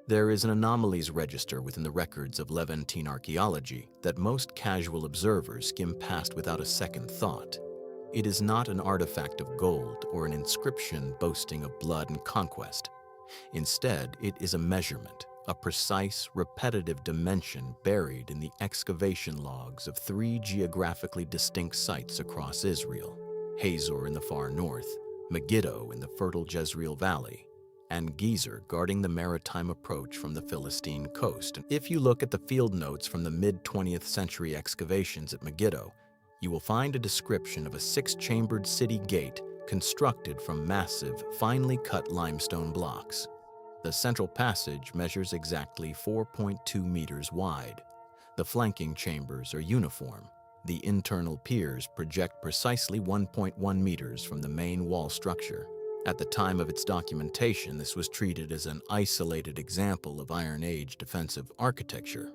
There is an anomalies register within the records of Levantine archaeology that most casual observers skim past without a second thought. It is not an artifact of gold or an inscription boasting of blood and conquest. Instead, it is a measurement, a precise, repetitive dimension buried in the excavation logs of three geographically distinct sites across Israel: Hazor in the far north, Megiddo in the fertile Jezreel Valley, and Gezer guarding the maritime approach from the Philistine coast. If you look at the field notes from the mid-20th century excavations at Megiddo, you will find a description of a six-chambered city gate constructed from massive, finely cut limestone blocks. The central passage measures exactly 4.2 meters wide. The flanking chambers are uniform. The internal piers project precisely 1.1 meters from the main wall structure. At the time of its documentation, this was treated as an isolated example of Iron Age defensive architecture.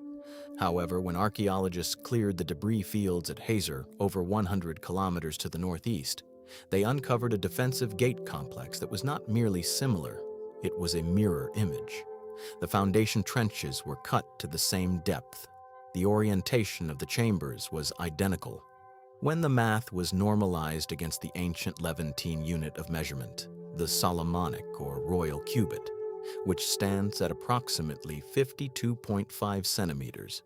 However, when archaeologists cleared the debris fields at Hazor, over 100 kilometers to the northeast, they uncovered a defensive gate complex that was not merely similar, it was a mirror image. The foundation trenches were cut to the same depth. The orientation of the chambers was identical. When the math was normalized against the ancient Levantine unit of measurement, the Solomonic or royal cubit, which stands at approximately 52.5 centimeters,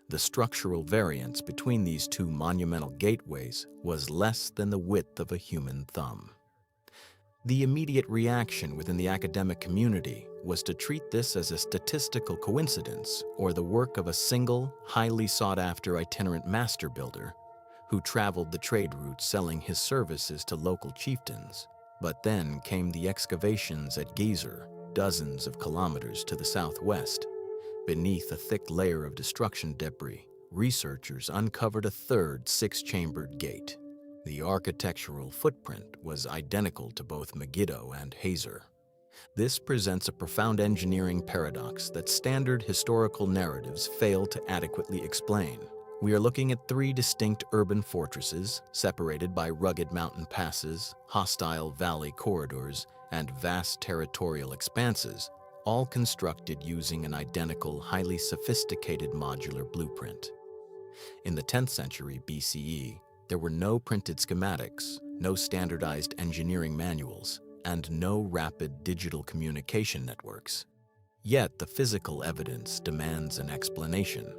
the structural variance between these two monumental gateways was less than the width of a human thumb. The immediate reaction within the academic community was to treat this as a statistical coincidence or the work of a single, highly sought-after itinerant master builder who traveled the trade route selling his services to local chieftains. But then came the excavations at Gezer, dozens of kilometers to the southwest. Beneath a thick layer of destruction debris, researchers uncovered a third six-chambered gate. The architectural footprint was identical to both Megiddo and Hazor. This presents a profound engineering paradox that standard historical narratives fail to adequately explain. We are looking at three distinct urban fortresses, separated by rugged mountain passes, hostile valley corridors, and vast territorial expanses, all constructed using an identical, highly sophisticated modular blueprint. In the 10th century BCE, there were no printed schematics, no standardized engineering manuals, and no rapid digital communication networks. Yet the physical evidence demands an explanation.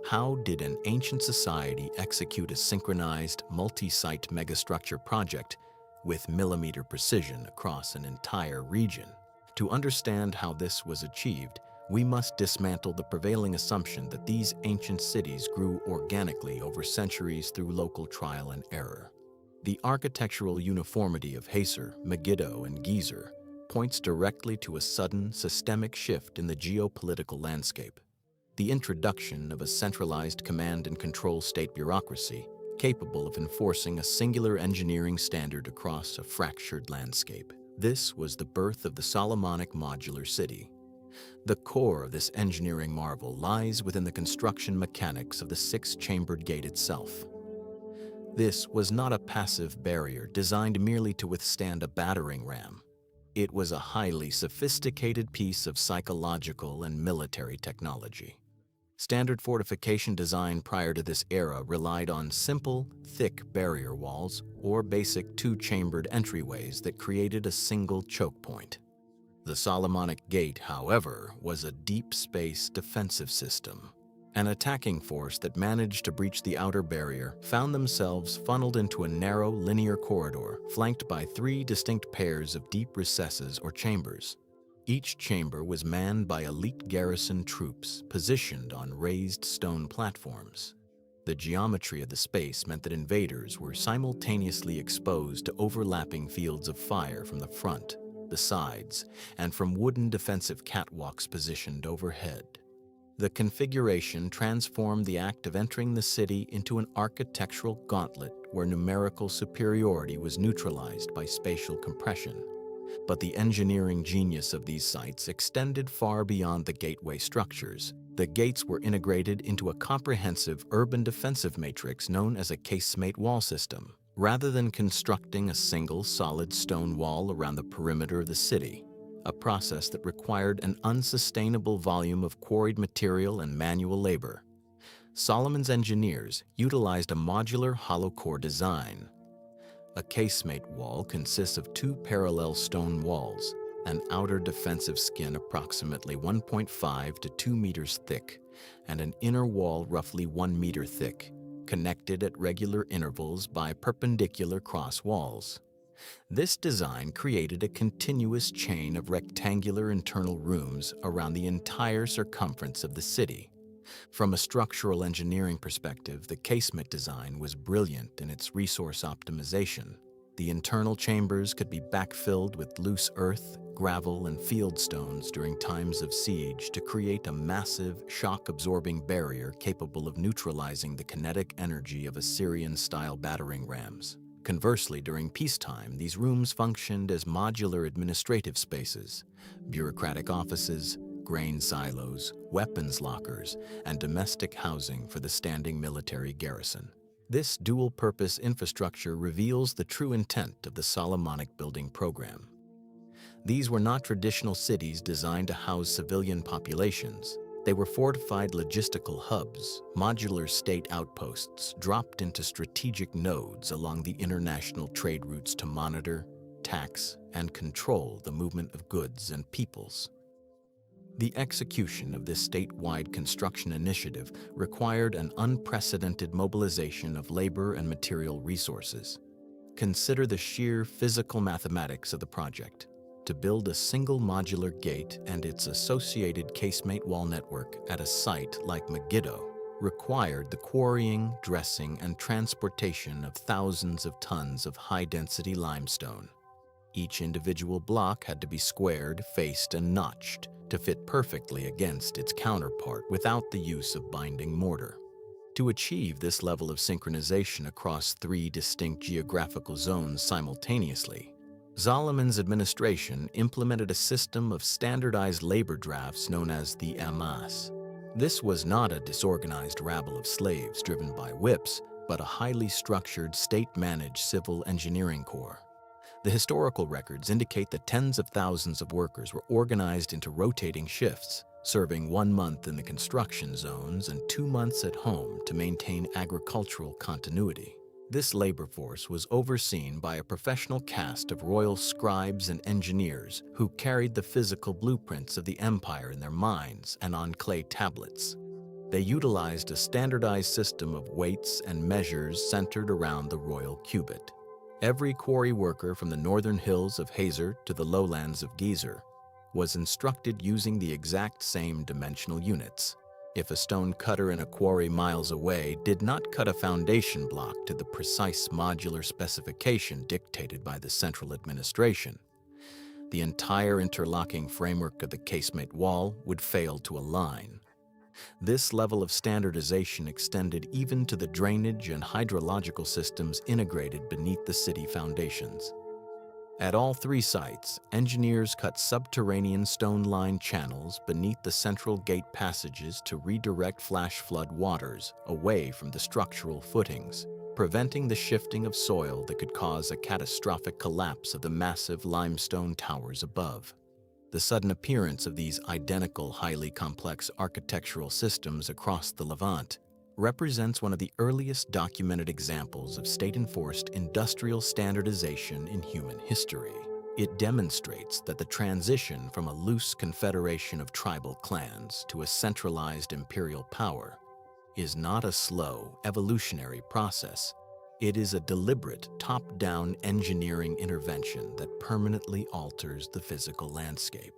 How did an ancient society execute a synchronized, multi-site megastructure project with millimeter precision across an entire region? To understand how this was achieved, we must dismantle the prevailing assumption that these ancient cities grew organically over centuries through local trial and error. The architectural uniformity of Hazor, Megiddo, and Gezer points directly to a sudden, systemic shift in the geopolitical landscape. The introduction of a centralized command and control state bureaucracy capable of enforcing a singular engineering standard across a fractured landscape. This was the birth of the Solomonic modular city. The core of this engineering marvel lies within the construction mechanics of the six-chambered gate itself. This was not a passive barrier designed merely to withstand a battering ram. It was a highly sophisticated piece of psychological and military technology. Standard fortification design prior to this era relied on simple, thick barrier walls or basic two-chambered entryways that created a single choke point. The Solomonic Gate, however, was a deep space defensive system. An attacking force that managed to breach the outer barrier found themselves funneled into a narrow, linear corridor flanked by three distinct pairs of deep recesses or chambers. Each chamber was manned by elite garrison troops positioned on raised stone platforms. The geometry of the space meant that invaders were simultaneously exposed to overlapping fields of fire from the front, the sides, and from wooden defensive catwalks positioned overhead. The configuration transformed the act of entering the city into an architectural gauntlet where numerical superiority was neutralized by spatial compression. But the engineering genius of these sites extended far beyond the gateway structures. The gates were integrated into a comprehensive urban defensive matrix known as a casemate wall system. Rather than constructing a single solid stone wall around the perimeter of the city, a process that required an unsustainable volume of quarried material and manual labor. Solomon's engineers utilized a modular hollow core design. A casemate wall consists of two parallel stone walls, an outer defensive skin approximately 1.5 to 2 meters thick, and an inner wall roughly 1 meter thick, connected at regular intervals by perpendicular cross walls. This design created a continuous chain of rectangular internal rooms around the entire circumference of the city. From a structural engineering perspective, the casement design was brilliant in its resource optimization. The internal chambers could be backfilled with loose earth, gravel, and field stones during times of siege to create a massive, shock-absorbing barrier capable of neutralizing the kinetic energy of Assyrian-style battering rams. Conversely, during peacetime, these rooms functioned as modular administrative spaces, bureaucratic offices, grain silos, weapons lockers, and domestic housing for the standing military garrison. This dual-purpose infrastructure reveals the true intent of the Solomonic building program. These were not traditional cities designed to house civilian populations. They were fortified logistical hubs, modular state outposts dropped into strategic nodes along the international trade routes to monitor, tax, and control the movement of goods and peoples. The execution of this statewide construction initiative required an unprecedented mobilization of labor and material resources. Consider the sheer physical mathematics of the project. To build a single modular gate and its associated casemate wall network at a site like Megiddo required the quarrying, dressing, and transportation of thousands of tons of high-density limestone. Each individual block had to be squared, faced, and notched to fit perfectly against its counterpart without the use of binding mortar. To achieve this level of synchronization across three distinct geographical zones simultaneously, Solomon's administration implemented a system of standardized labor drafts known as the Amas. This was not a disorganized rabble of slaves driven by whips, but a highly structured, state-managed civil engineering corps. The historical records indicate that tens of thousands of workers were organized into rotating shifts, serving 1 month in the construction zones and 2 months at home to maintain agricultural continuity. This labor force was overseen by a professional cast of royal scribes and engineers who carried the physical blueprints of the empire in their minds and on clay tablets. They utilized a standardized system of weights and measures centered around the royal cubit. Every quarry worker from the northern hills of Hazor to the lowlands of Gezer was instructed using the exact same dimensional units. If a stone cutter in a quarry miles away did not cut a foundation block to the precise modular specification dictated by the central administration, the entire interlocking framework of the casemate wall would fail to align. This level of standardization extended even to the drainage and hydrological systems integrated beneath the city foundations. At all three sites, engineers cut subterranean stone-lined channels beneath the central gate passages to redirect flash flood waters away from the structural footings, preventing the shifting of soil that could cause a catastrophic collapse of the massive limestone towers above. The sudden appearance of these identical, highly complex architectural systems across the Levant represents one of the earliest documented examples of state-enforced industrial standardization in human history. It demonstrates that the transition from a loose confederation of tribal clans to a centralized imperial power is not a slow, evolutionary process. It is a deliberate, top-down engineering intervention that permanently alters the physical landscape.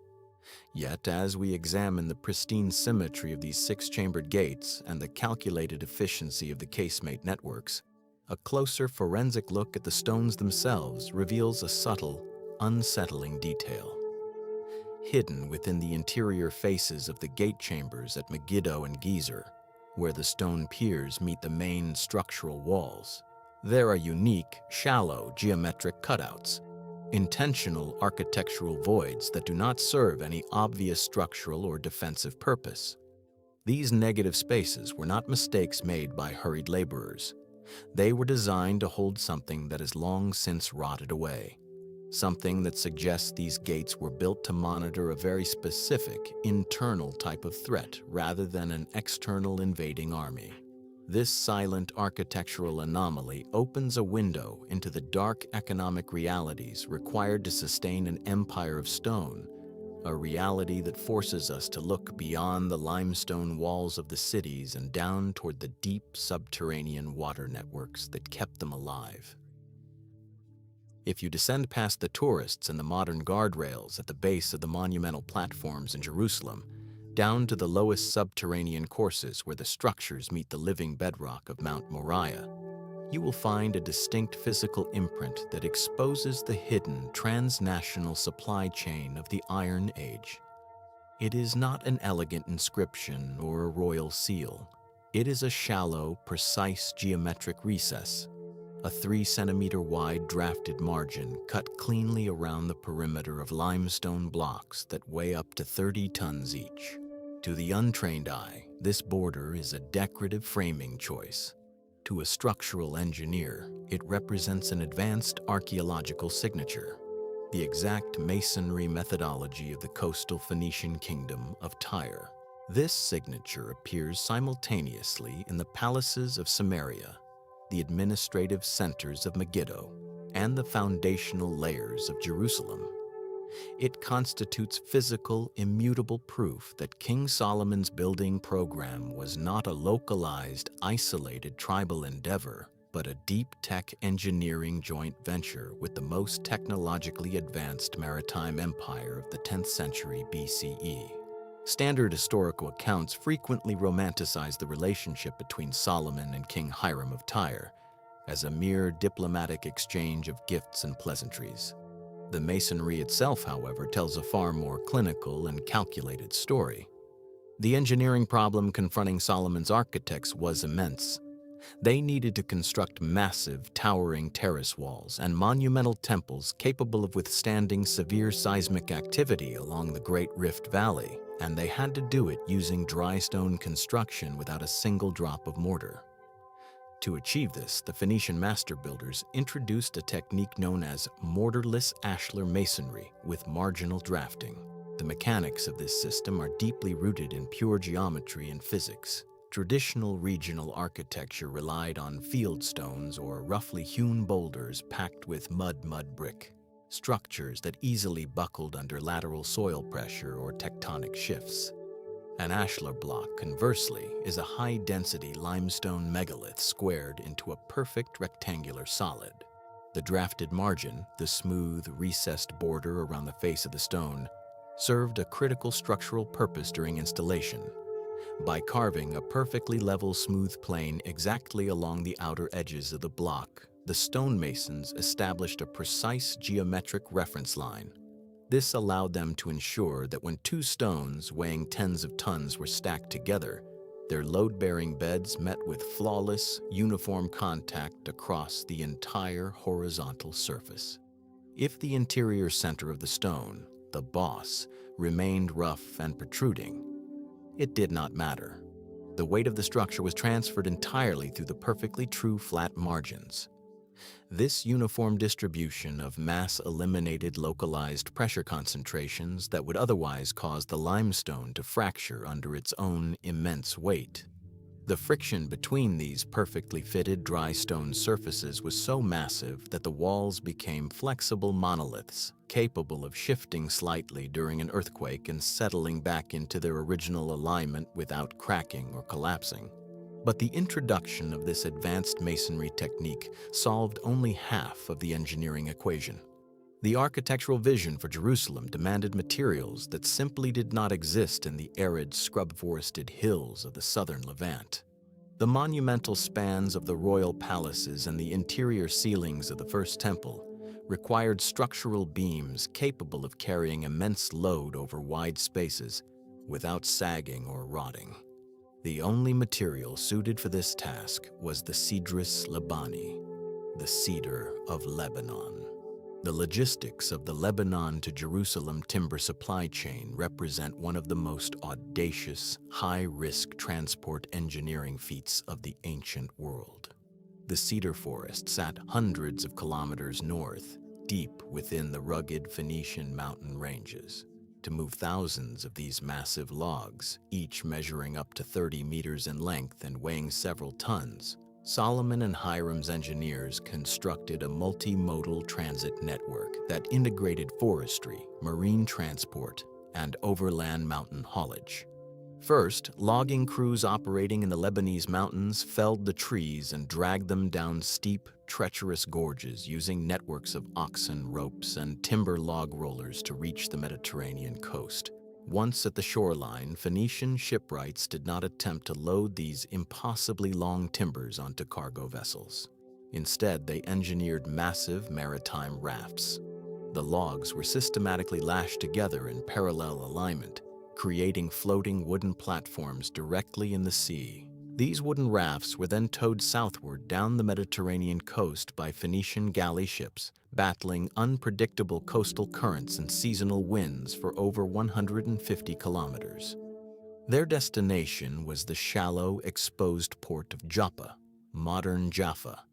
Yet, as we examine the pristine symmetry of these six-chambered gates and the calculated efficiency of the casemate networks, a closer forensic look at the stones themselves reveals a subtle, unsettling detail. Hidden within the interior faces of the gate chambers at Megiddo and Gezer, where the stone piers meet the main structural walls, there are unique, shallow geometric cutouts, intentional architectural voids that do not serve any obvious structural or defensive purpose. These negative spaces were not mistakes made by hurried laborers. They were designed to hold something that has long since rotted away. something that suggests these gates were built to monitor a very specific, internal type of threat rather than an external invading army. This silent architectural anomaly opens a window into the dark economic realities required to sustain an empire of stone, a reality that forces us to look beyond the limestone walls of the cities and down toward the deep subterranean water networks that kept them alive. If you descend past the tourists and the modern guardrails at the base of the monumental platforms in Jerusalem, down to the lowest subterranean courses where the structures meet the living bedrock of Mount Moriah, you will find a distinct physical imprint that exposes the hidden transnational supply chain of the Iron Age. It is not an elegant inscription or a royal seal. It is a shallow, precise geometric recess, a 3-centimeter wide drafted margin cut cleanly around the perimeter of limestone blocks that weigh up to 30 tons each. To the untrained eye, this border is a decorative framing choice. To a structural engineer, it represents an advanced archaeological signature, the exact masonry methodology of the coastal Phoenician kingdom of Tyre. This signature appears simultaneously in the palaces of Samaria, the administrative centers of Megiddo, and the foundational layers of Jerusalem. It constitutes physical, immutable proof that King Solomon's building program was not a localized, isolated tribal endeavor, but a deep-tech engineering joint venture with the most technologically advanced maritime empire of the 10th century BCE. Standard historical accounts frequently romanticize the relationship between Solomon and King Hiram of Tyre as a mere diplomatic exchange of gifts and pleasantries. The masonry itself, however, tells a far more clinical and calculated story. The engineering problem confronting Solomon's architects was immense. They needed to construct massive, towering terrace walls and monumental temples capable of withstanding severe seismic activity along the Great Rift Valley, and they had to do it using dry stone construction without a single drop of mortar. To achieve this, the Phoenician master builders introduced a technique known as mortarless ashlar masonry with marginal drafting. The mechanics of this system are deeply rooted in pure geometry and physics. Traditional regional architecture relied on field stones or roughly hewn boulders packed with mud brick, structures that easily buckled under lateral soil pressure or tectonic shifts. An ashlar block, conversely, is a high-density limestone megalith squared into a perfect rectangular solid. The drafted margin, the smooth, recessed border around the face of the stone, served a critical structural purpose during installation. By carving a perfectly level, smooth plane exactly along the outer edges of the block, the stonemasons established a precise geometric reference line. This allowed them to ensure that when two stones weighing tens of tons were stacked together, their load-bearing beds met with flawless, uniform contact across the entire horizontal surface. If the interior center of the stone, the boss, remained rough and protruding, it did not matter. The weight of the structure was transferred entirely through the perfectly true flat margins. This uniform distribution of mass eliminated localized pressure concentrations that would otherwise cause the limestone to fracture under its own immense weight. The friction between these perfectly fitted dry stone surfaces was so massive that the walls became flexible monoliths, capable of shifting slightly during an earthquake and settling back into their original alignment without cracking or collapsing. But the introduction of this advanced masonry technique solved only half of the engineering equation. The architectural vision for Jerusalem demanded materials that simply did not exist in the arid, scrub-forested hills of the southern Levant. The monumental spans of the royal palaces and the interior ceilings of the First Temple required structural beams capable of carrying immense load over wide spaces without sagging or rotting. The only material suited for this task was the Cedrus Libani, the cedar of Lebanon. The logistics of the Lebanon to Jerusalem timber supply chain represent one of the most audacious, high-risk transport engineering feats of the ancient world. The cedar forest sat hundreds of kilometers north, deep within the rugged Phoenician mountain ranges. To move thousands of these massive logs, each measuring up to 30 meters in length and weighing several tons, Solomon and Hiram's engineers constructed a multimodal transit network that integrated forestry, marine transport, and overland mountain haulage. First, logging crews operating in the Lebanese mountains felled the trees and dragged them down steep, treacherous gorges using networks of oxen, ropes, and timber log rollers to reach the Mediterranean coast. Once at the shoreline, Phoenician shipwrights did not attempt to load these impossibly long timbers onto cargo vessels. Instead, they engineered massive maritime rafts. The logs were systematically lashed together in parallel alignment, creating floating wooden platforms directly in the sea. These wooden rafts were then towed southward down the Mediterranean coast by Phoenician galley ships, battling unpredictable coastal currents and seasonal winds for over 150 kilometers. Their destination was the shallow, exposed port of Joppa, modern Jaffa.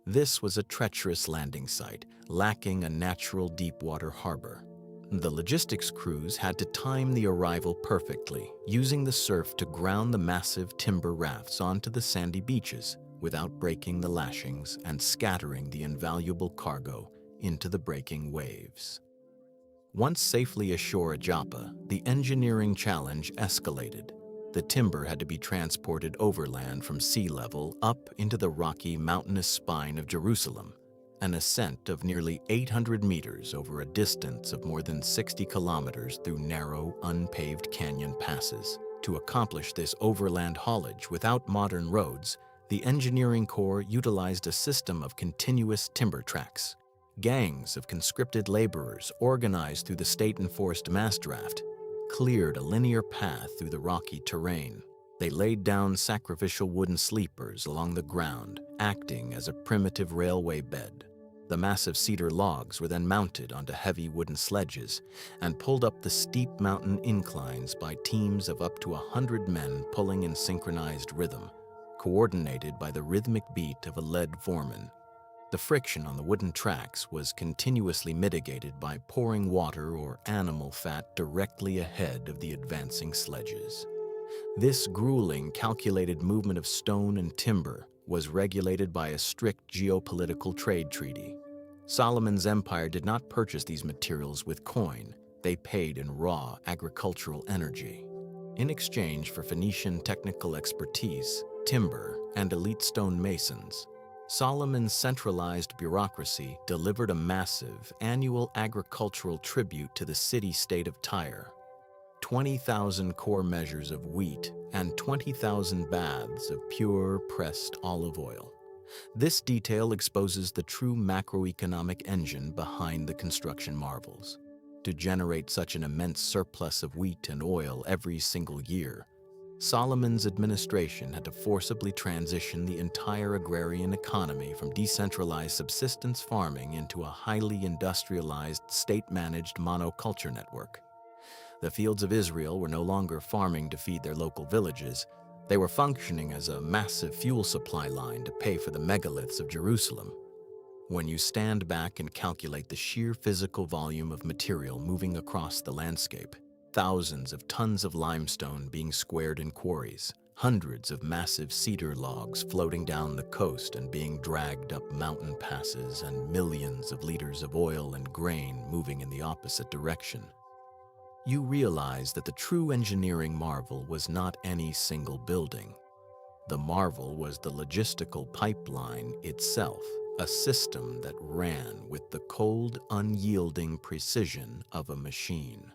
This was a treacherous landing site, lacking a natural deep-water harbor. The logistics crews had to time the arrival perfectly, using the surf to ground the massive timber rafts onto the sandy beaches without breaking the lashings and scattering the invaluable cargo into the breaking waves. Once safely ashore at Joppa, the engineering challenge escalated. The timber had to be transported overland from sea level up into the rocky, mountainous spine of Jerusalem, an ascent of nearly 800 meters over a distance of more than 60 kilometers through narrow, unpaved canyon passes. To accomplish this overland haulage without modern roads, the engineering corps utilized a system of continuous timber tracks. Gangs of conscripted laborers, organized through the state-enforced mass draft, cleared a linear path through the rocky terrain. They laid down sacrificial wooden sleepers along the ground, acting as a primitive railway bed. The massive cedar logs were then mounted onto heavy wooden sledges and pulled up the steep mountain inclines by teams of up to 100 men pulling in synchronized rhythm, coordinated by the rhythmic beat of a lead foreman. The friction on the wooden tracks was continuously mitigated by pouring water or animal fat directly ahead of the advancing sledges. This grueling, calculated movement of stone and timber was regulated by a strict geopolitical trade treaty. Solomon's empire did not purchase these materials with coin. They paid in raw agricultural energy. In exchange for Phoenician technical expertise, timber, and elite stone masons, Solomon's centralized bureaucracy delivered a massive annual agricultural tribute to the city-state of Tyre. 20,000 core measures of wheat and 20,000 baths of pure pressed olive oil. This detail exposes the true macroeconomic engine behind the construction marvels. To generate such an immense surplus of wheat and oil every single year, Solomon's administration had to forcibly transition the entire agrarian economy from decentralized subsistence farming into a highly industrialized, state-managed monoculture network. The fields of Israel were no longer farming to feed their local villages. They were functioning as a massive fuel supply line to pay for the megaliths of Jerusalem. When you stand back and calculate the sheer physical volume of material moving across the landscape, thousands of tons of limestone being squared in quarries, hundreds of massive cedar logs floating down the coast and being dragged up mountain passes, and millions of liters of oil and grain moving in the opposite direction, you realize that the true engineering marvel was not any single building. The marvel was the logistical pipeline itself, a system that ran with the cold, unyielding precision of a machine.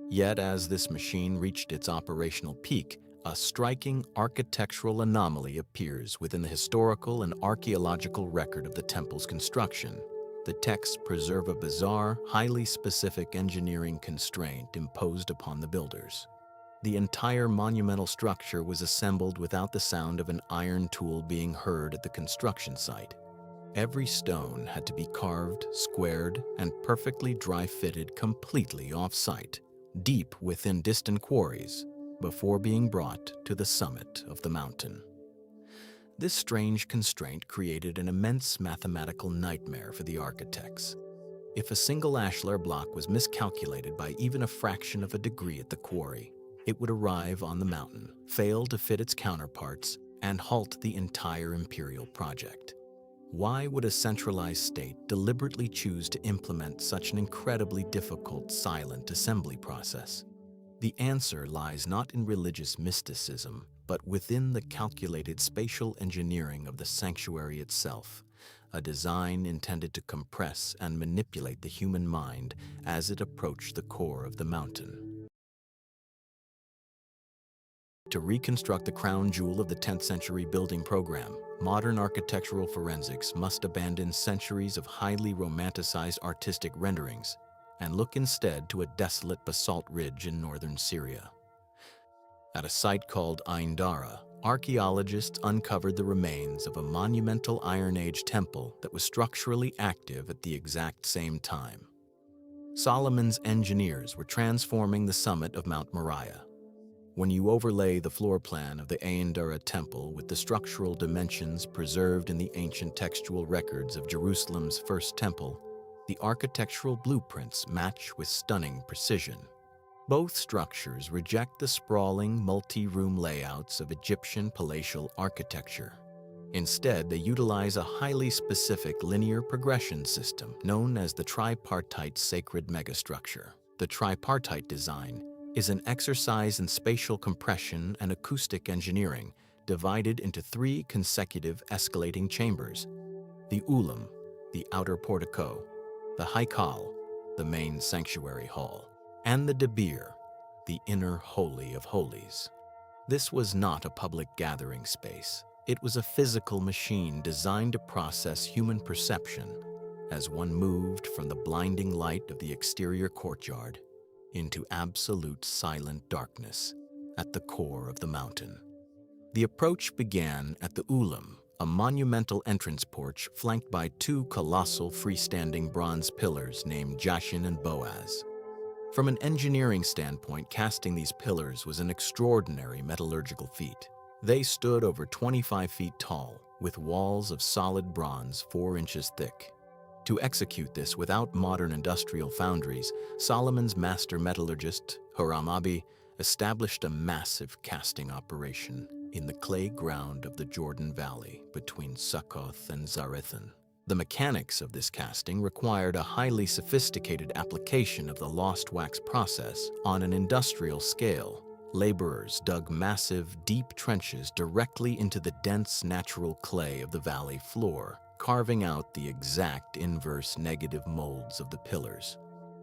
Yet as this machine reached its operational peak, a striking architectural anomaly appears within the historical and archaeological record of the temple's construction. The texts preserve a bizarre, highly specific engineering constraint imposed upon the builders. The entire monumental structure was assembled without the sound of an iron tool being heard at the construction site. Every stone had to be carved, squared, and perfectly dry-fitted completely off-site, deep within distant quarries, before being brought to the summit of the mountain. This strange constraint created an immense mathematical nightmare for the architects. If a single ashlar block was miscalculated by even a fraction of a degree at the quarry, it would arrive on the mountain, fail to fit its counterparts, and halt the entire imperial project. Why would a centralized state deliberately choose to implement such an incredibly difficult silent assembly process? The answer lies not in religious mysticism, but within the calculated spatial engineering of the sanctuary itself, a design intended to compress and manipulate the human mind as it approached the core of the mountain. To reconstruct the crown jewel of the 10th century building program, modern architectural forensics must abandon centuries of highly romanticized artistic renderings and look instead to a desolate basalt ridge in northern Syria. At a site called Ain Dara, archaeologists uncovered the remains of a monumental Iron Age temple that was structurally active at the exact same time. Solomon's engineers were transforming the summit of Mount Moriah. When you overlay the floor plan of the Ain Dara temple with the structural dimensions preserved in the ancient textual records of Jerusalem's first temple, the architectural blueprints match with stunning precision. Both structures reject the sprawling, multi-room layouts of Egyptian palatial architecture. Instead, they utilize a highly specific linear progression system known as the tripartite sacred megastructure. The tripartite design is an exercise in spatial compression and acoustic engineering divided into 3 consecutive escalating chambers: the ulam, the outer portico; the haikal, the main sanctuary hall; and the debir, the inner holy of holies. This was not a public gathering space. It was a physical machine designed to process human perception as one moved from the blinding light of the exterior courtyard into absolute silent darkness at the core of the mountain. The approach began at the ulam, a monumental entrance porch flanked by 2 colossal freestanding bronze pillars named Jashin and Boaz. From an engineering standpoint, casting these pillars was an extraordinary metallurgical feat. They stood over 25 feet tall, with walls of solid bronze 4 inches thick. To execute this without modern industrial foundries, Solomon's master metallurgist, Huram Abi, established a massive casting operation in the clay ground of the Jordan Valley between Sukkoth and Zarethan. The mechanics of this casting required a highly sophisticated application of the lost wax process on an industrial scale. Laborers dug massive, deep trenches directly into the dense natural clay of the valley floor, carving out the exact inverse negative molds of the pillars.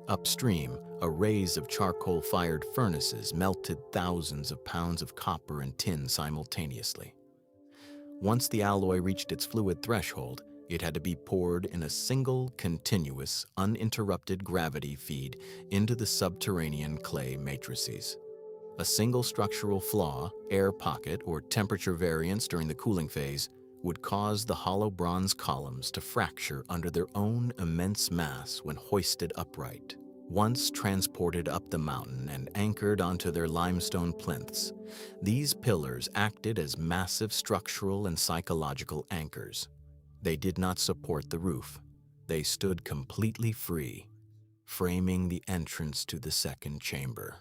Upstream, arrays of charcoal-fired furnaces melted thousands of pounds of copper and tin simultaneously. Once the alloy reached its fluid threshold, it had to be poured in a single, continuous, uninterrupted gravity feed into the subterranean clay matrices. A single structural flaw, air pocket, or temperature variance during the cooling phase would cause the hollow bronze columns to fracture under their own immense mass when hoisted upright. Once transported up the mountain and anchored onto their limestone plinths, these pillars acted as massive structural and psychological anchors. They did not support the roof. They stood completely free, framing the entrance to the second chamber,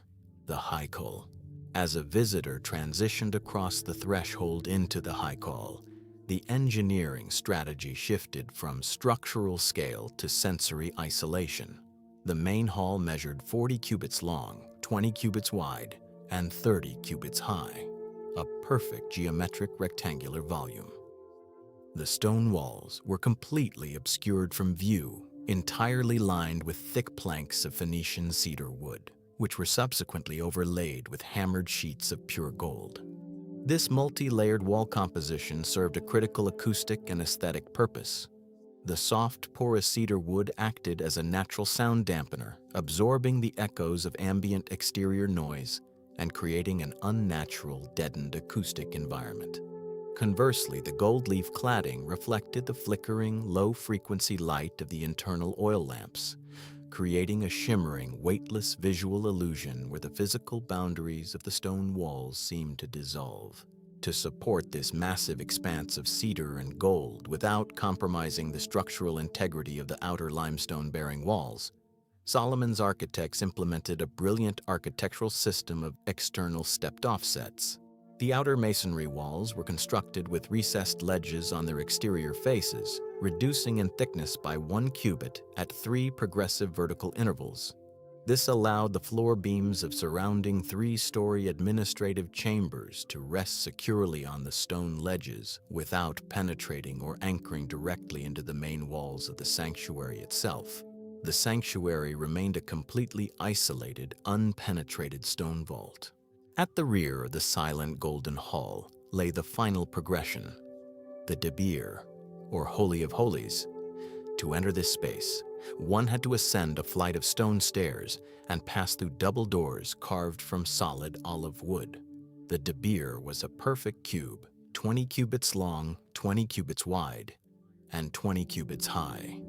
the haikal. As a visitor transitioned across the threshold into the haikal, the engineering strategy shifted from structural scale to sensory isolation. The main hall measured 40 cubits long, 20 cubits wide, and 30 cubits high, a perfect geometric rectangular volume. The stone walls were completely obscured from view, entirely lined with thick planks of Phoenician cedar wood, which were subsequently overlaid with hammered sheets of pure gold. This multi-layered wall composition served a critical acoustic and aesthetic purpose. The soft, porous cedar wood acted as a natural sound dampener, absorbing the echoes of ambient exterior noise and creating an unnatural, deadened acoustic environment. Conversely, the gold leaf cladding reflected the flickering, low-frequency light of the internal oil lamps, creating a shimmering, weightless visual illusion where the physical boundaries of the stone walls seemed to dissolve. To support this massive expanse of cedar and gold without compromising the structural integrity of the outer limestone-bearing walls, Solomon's architects implemented a brilliant architectural system of external stepped offsets. The outer masonry walls were constructed with recessed ledges on their exterior faces, reducing in thickness by 1 cubit at 3 progressive vertical intervals. This allowed the floor beams of surrounding 3-story administrative chambers to rest securely on the stone ledges without penetrating or anchoring directly into the main walls of the sanctuary itself. The sanctuary remained a completely isolated, unpenetrated stone vault. At the rear of the silent golden hall lay the final progression, the debir, or Holy of Holies. To enter this space, one had to ascend a flight of stone stairs and pass through double doors carved from solid olive wood. The debir was a perfect cube, 20 cubits long, 20 cubits wide, and 20 cubits high.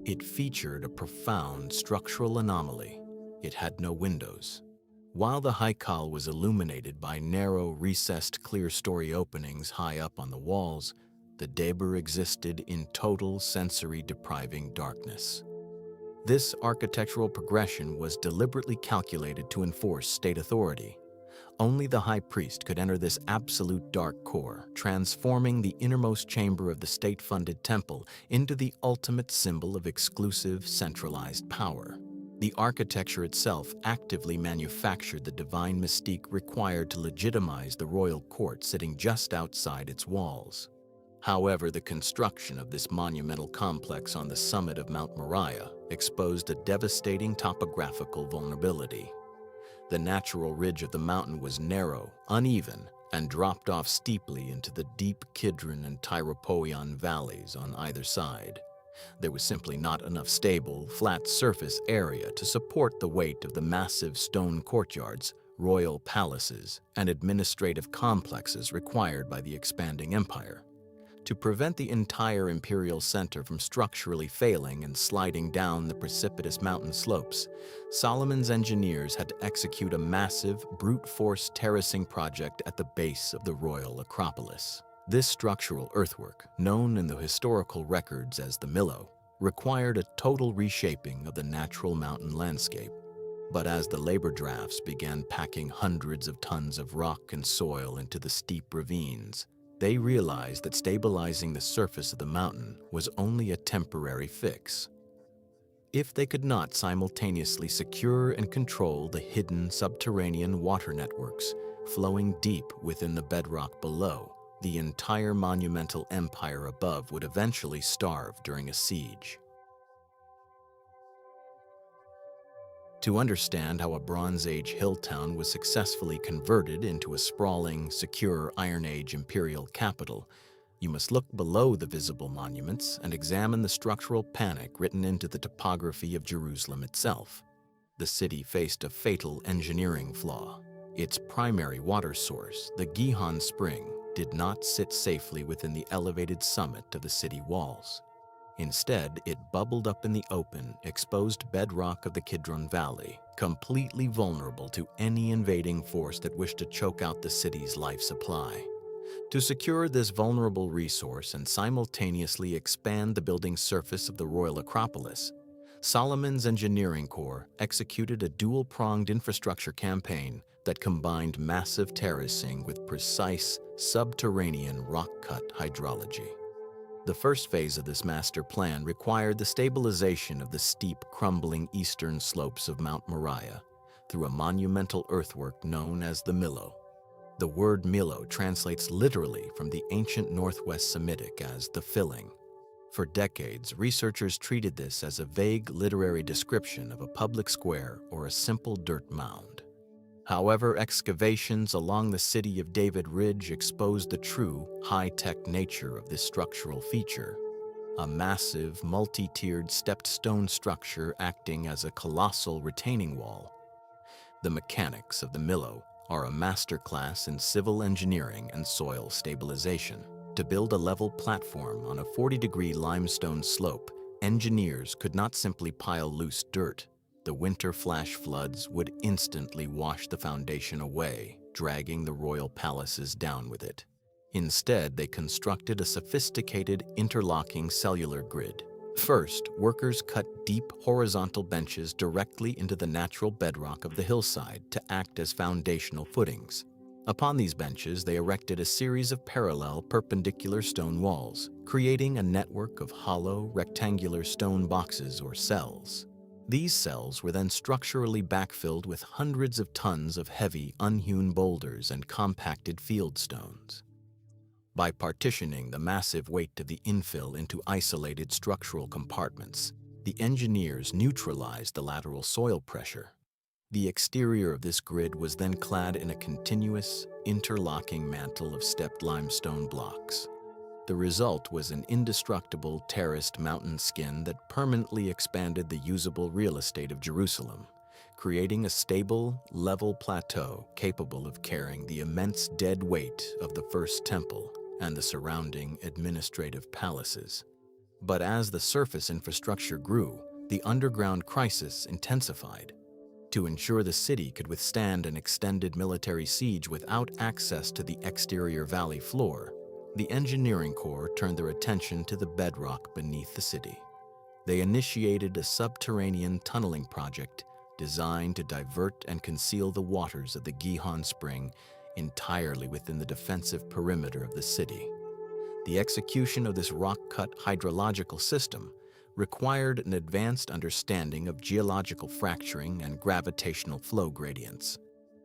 It featured a profound structural anomaly. It had no windows. While the haikal was illuminated by narrow, recessed clear-story openings high up on the walls, the debir existed in total sensory-depriving darkness. This architectural progression was deliberately calculated to enforce state authority. Only the high priest could enter this absolute dark core, transforming the innermost chamber of the state-funded temple into the ultimate symbol of exclusive, centralized power. The architecture itself actively manufactured the divine mystique required to legitimize the royal court sitting just outside its walls. However, the construction of this monumental complex on the summit of Mount Moriah exposed a devastating topographical vulnerability. The natural ridge of the mountain was narrow, uneven, and dropped off steeply into the deep Kidron and Tyropoion valleys on either side. There was simply not enough stable, flat surface area to support the weight of the massive stone courtyards, royal palaces, and administrative complexes required by the expanding empire. To prevent the entire imperial center from structurally failing and sliding down the precipitous mountain slopes, Solomon's engineers had to execute a massive, brute force terracing project at the base of the royal Acropolis. This structural earthwork, known in the historical records as the Millo, required a total reshaping of the natural mountain landscape. But as the labor drafts began packing hundreds of tons of rock and soil into the steep ravines, they realized that stabilizing the surface of the mountain was only a temporary fix. If they could not simultaneously secure and control the hidden subterranean water networks flowing deep within the bedrock below, the entire monumental empire above would eventually starve during a siege. To understand how a Bronze Age hill town was successfully converted into a sprawling, secure Iron Age imperial capital, you must look below the visible monuments and examine the structural panic written into the topography of Jerusalem itself. The city faced a fatal engineering flaw. Its primary water source, the Gihon Spring, did not sit safely within the elevated summit of the city walls. Instead, it bubbled up in the open, exposed bedrock of the Kidron Valley, completely vulnerable to any invading force that wished to choke out the city's life supply. To secure this vulnerable resource and simultaneously expand the building surface of the Royal Acropolis, Solomon's engineering corps executed a dual-pronged infrastructure campaign that combined massive terracing with precise, subterranean rock-cut hydrology. The first phase of this master plan required the stabilization of the steep, crumbling eastern slopes of Mount Moriah through a monumental earthwork known as the Millo. The word Millo translates literally from the ancient Northwest Semitic as the filling. For decades, researchers treated this as a vague literary description of a public square or a simple dirt mound. However, excavations along the City of David Ridge exposed the true, high-tech nature of this structural feature. A massive, multi-tiered stepped stone structure acting as a colossal retaining wall. The mechanics of the Millo are a masterclass in civil engineering and soil stabilization. To build a level platform on a 40-degree limestone slope, engineers could not simply pile loose dirt. The winter flash floods would instantly wash the foundation away, dragging the royal palaces down with it. Instead, they constructed a sophisticated interlocking cellular grid. First, workers cut deep horizontal benches directly into the natural bedrock of the hillside to act as foundational footings. Upon these benches, they erected a series of parallel perpendicular stone walls, creating a network of hollow, rectangular stone boxes or cells. These cells were then structurally backfilled with hundreds of tons of heavy, unhewn boulders and compacted field stones. By partitioning the massive weight of the infill into isolated structural compartments, the engineers neutralized the lateral soil pressure. The exterior of this grid was then clad in a continuous, interlocking mantle of stepped limestone blocks. The result was an indestructible terraced mountain skin that permanently expanded the usable real estate of Jerusalem, creating a stable, level plateau capable of carrying the immense dead weight of the First Temple and the surrounding administrative palaces. But as the surface infrastructure grew, the underground crisis intensified. To ensure the city could withstand an extended military siege without access to the exterior valley floor, the engineering corps turned their attention to the bedrock beneath the city. They initiated a subterranean tunneling project designed to divert and conceal the waters of the Gihon Spring entirely within the defensive perimeter of the city. The execution of this rock-cut hydrological system required an advanced understanding of geological fracturing and gravitational flow gradients.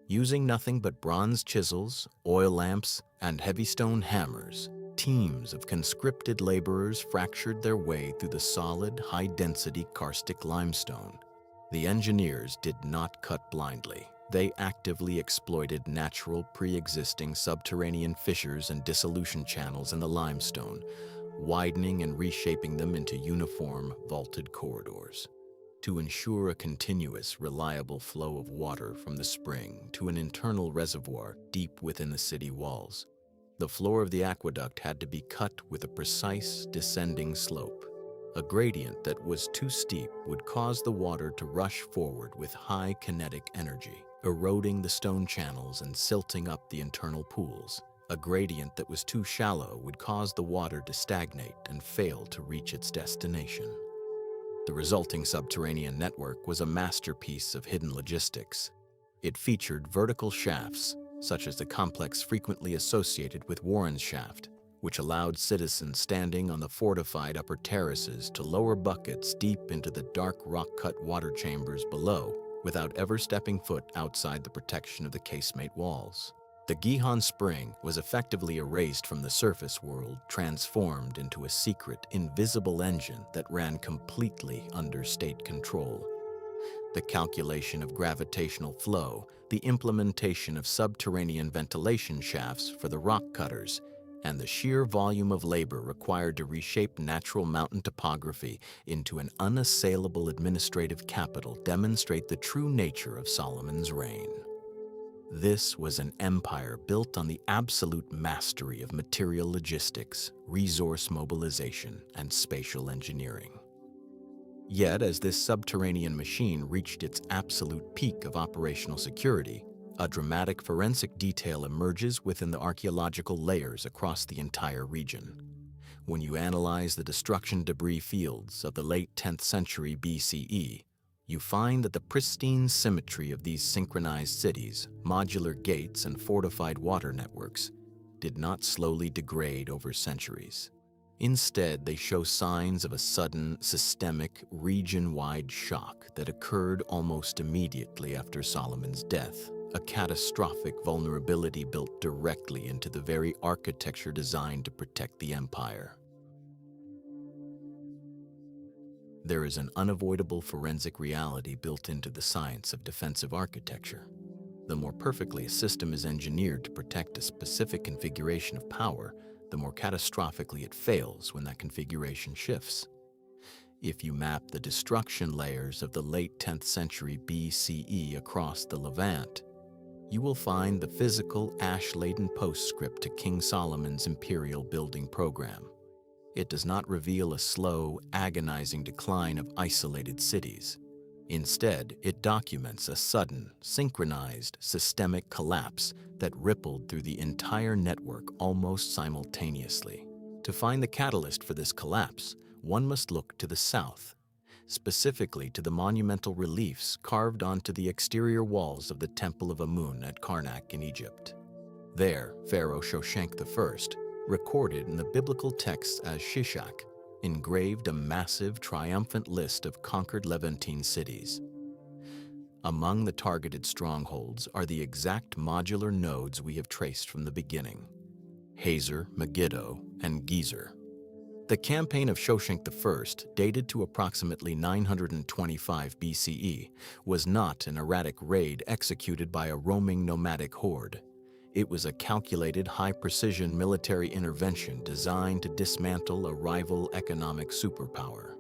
Using nothing but bronze chisels, oil lamps, and heavy stone hammers, teams of conscripted laborers fractured their way through the solid, high-density karstic limestone. The engineers did not cut blindly. They actively exploited natural, pre-existing subterranean fissures and dissolution channels in the limestone, widening and reshaping them into uniform, vaulted corridors. To ensure a continuous, reliable flow of water from the spring to an internal reservoir deep within the city walls, the floor of the aqueduct had to be cut with a precise, descending slope. A gradient that was too steep would cause the water to rush forward with high kinetic energy, eroding the stone channels and silting up the internal pools. A gradient that was too shallow would cause the water to stagnate and fail to reach its destination. The resulting subterranean network was a masterpiece of hidden logistics. It featured vertical shafts, such as the complex frequently associated with Warren's Shaft, which allowed citizens standing on the fortified upper terraces to lower buckets deep into the dark rock-cut water chambers below without ever stepping foot outside the protection of the casemate walls. The Gihon Spring was effectively erased from the surface world, transformed into a secret, invisible engine that ran completely under state control. The calculation of gravitational flow, the implementation of subterranean ventilation shafts for the rock cutters, and the sheer volume of labor required to reshape natural mountain topography into an unassailable administrative capital demonstrate the true nature of Solomon's reign. This was an empire built on the absolute mastery of material logistics, resource mobilization, and spatial engineering. Yet, as this subterranean machine reached its absolute peak of operational security, a dramatic forensic detail emerges within the archaeological layers across the entire region. When you analyze the destruction debris fields of the late 10th century BCE, you find that the pristine symmetry of these synchronized cities, modular gates, and fortified water networks did not slowly degrade over centuries. Instead, they show signs of a sudden, systemic, region-wide shock that occurred almost immediately after Solomon's death, a catastrophic vulnerability built directly into the very architecture designed to protect the empire. There is an unavoidable forensic reality built into the science of defensive architecture. The more perfectly a system is engineered to protect a specific configuration of power, the more catastrophically it fails when that configuration shifts. If you map the destruction layers of the late 10th century BCE across the Levant, you will find the physical, ash-laden postscript to King Solomon's imperial building program. It does not reveal a slow, agonizing decline of isolated cities. Instead, it documents a sudden, synchronized, systemic collapse that rippled through the entire network almost simultaneously. To find the catalyst for this collapse, one must look to the south, specifically to the monumental reliefs carved onto the exterior walls of the Temple of Amun at Karnak in Egypt. There, Pharaoh Shoshenq I, recorded in the biblical texts as Shishak, engraved a massive, triumphant list of conquered Levantine cities. Among the targeted strongholds are the exact modular nodes we have traced from the beginning: Hazor, Megiddo, and Gezer. The campaign of Shoshenq I, dated to approximately 925 BCE, was not an erratic raid executed by a roaming nomadic horde. It was a calculated, high-precision military intervention designed to dismantle a rival economic superpower.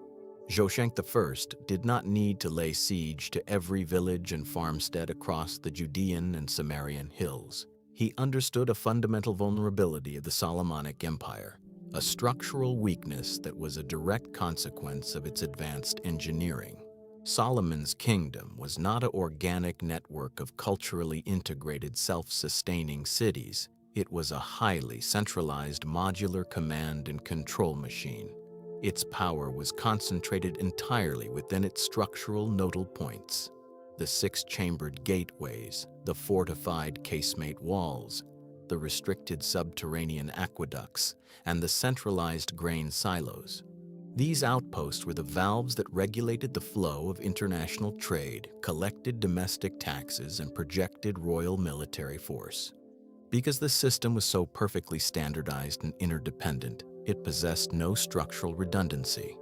Shoshenq I did not need to lay siege to every village and farmstead across the Judean and Samarian hills. He understood a fundamental vulnerability of the Solomonic Empire, a structural weakness that was a direct consequence of its advanced engineering. Solomon's kingdom was not an organic network of culturally integrated, self-sustaining cities. It was a highly centralized modular command and control machine. Its power was concentrated entirely within its structural nodal points: the six-chambered gateways, the fortified casemate walls, the restricted subterranean aqueducts, and the centralized grain silos. These outposts were the valves that regulated the flow of international trade, collected domestic taxes, and projected royal military force. Because the system was so perfectly standardized and interdependent, it possessed no structural redundancy.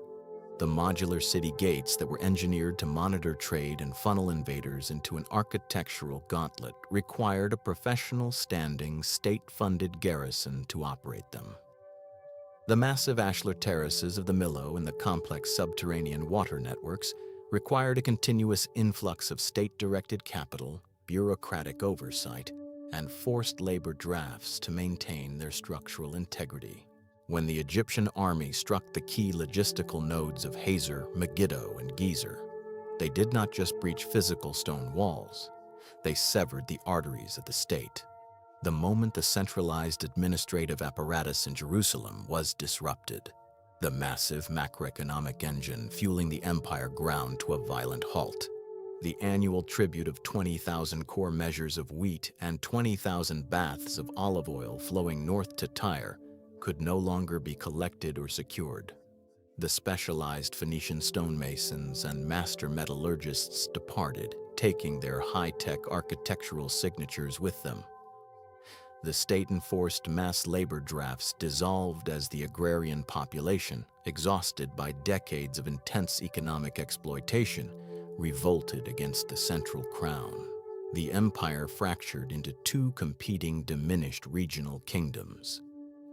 The modular city gates that were engineered to monitor trade and funnel invaders into an architectural gauntlet required a professional, standing, state-funded garrison to operate them. The massive ashlar terraces of the Milo and the complex subterranean water networks required a continuous influx of state-directed capital, bureaucratic oversight, and forced labor drafts to maintain their structural integrity. When the Egyptian army struck the key logistical nodes of Hazor, Megiddo, and Gezer, they did not just breach physical stone walls, they severed the arteries of the state. The moment the centralized administrative apparatus in Jerusalem was disrupted, the massive macroeconomic engine fueling the empire ground to a violent halt. The annual tribute of 20,000 core measures of wheat and 20,000 baths of olive oil flowing north to Tyre could no longer be collected or secured. The specialized Phoenician stonemasons and master metallurgists departed, taking their high-tech architectural signatures with them. The state-enforced mass labor drafts dissolved as the agrarian population, exhausted by decades of intense economic exploitation, revolted against the central crown. The empire fractured into two competing, diminished regional kingdoms.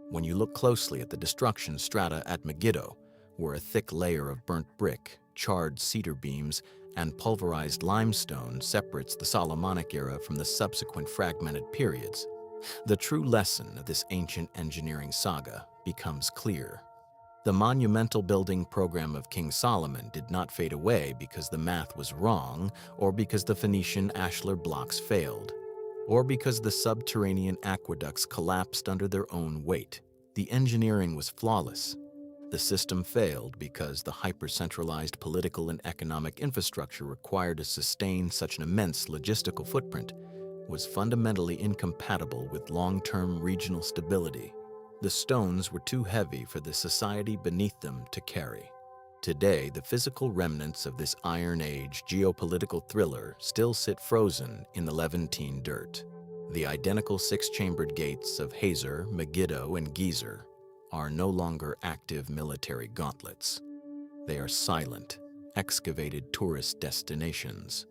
When you look closely at the destruction strata at Megiddo, where a thick layer of burnt brick, charred cedar beams, and pulverized limestone separates the Solomonic era from the subsequent fragmented periods, the true lesson of this ancient engineering saga becomes clear. The monumental building program of King Solomon did not fade away because the math was wrong, or because the Phoenician ashlar blocks failed, or because the subterranean aqueducts collapsed under their own weight. The engineering was flawless. The system failed because the hyper-centralized political and economic infrastructure required to sustain such an immense logistical footprint was fundamentally incompatible with long-term regional stability. The stones were too heavy for the society beneath them to carry. Today, the physical remnants of this Iron Age geopolitical thriller still sit frozen in the Levantine dirt. The identical six-chambered gates of Hazor, Megiddo, and Gezer are no longer active military gauntlets. They are silent, excavated tourist destinations.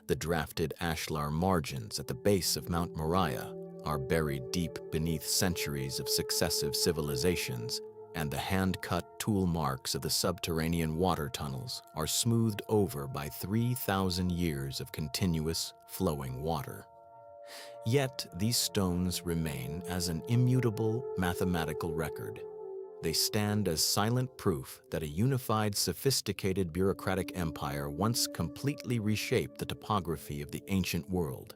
The drafted ashlar margins at the base of Mount Moriah are buried deep beneath centuries of successive civilizations, and the hand-cut tool marks of the subterranean water tunnels are smoothed over by 3,000 years of continuous flowing water. Yet these stones remain as an immutable mathematical record. They stand as silent proof that a unified, sophisticated bureaucratic empire once completely reshaped the topography of the ancient world.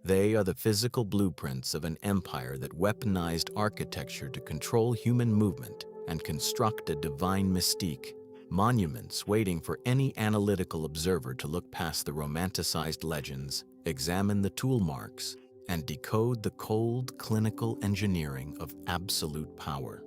They are the physical blueprints of an empire that weaponized architecture to control human movement and construct a divine mystique, monuments waiting for any analytical observer to look past the romanticized legends, examine the tool marks, and decode the cold, clinical engineering of absolute power.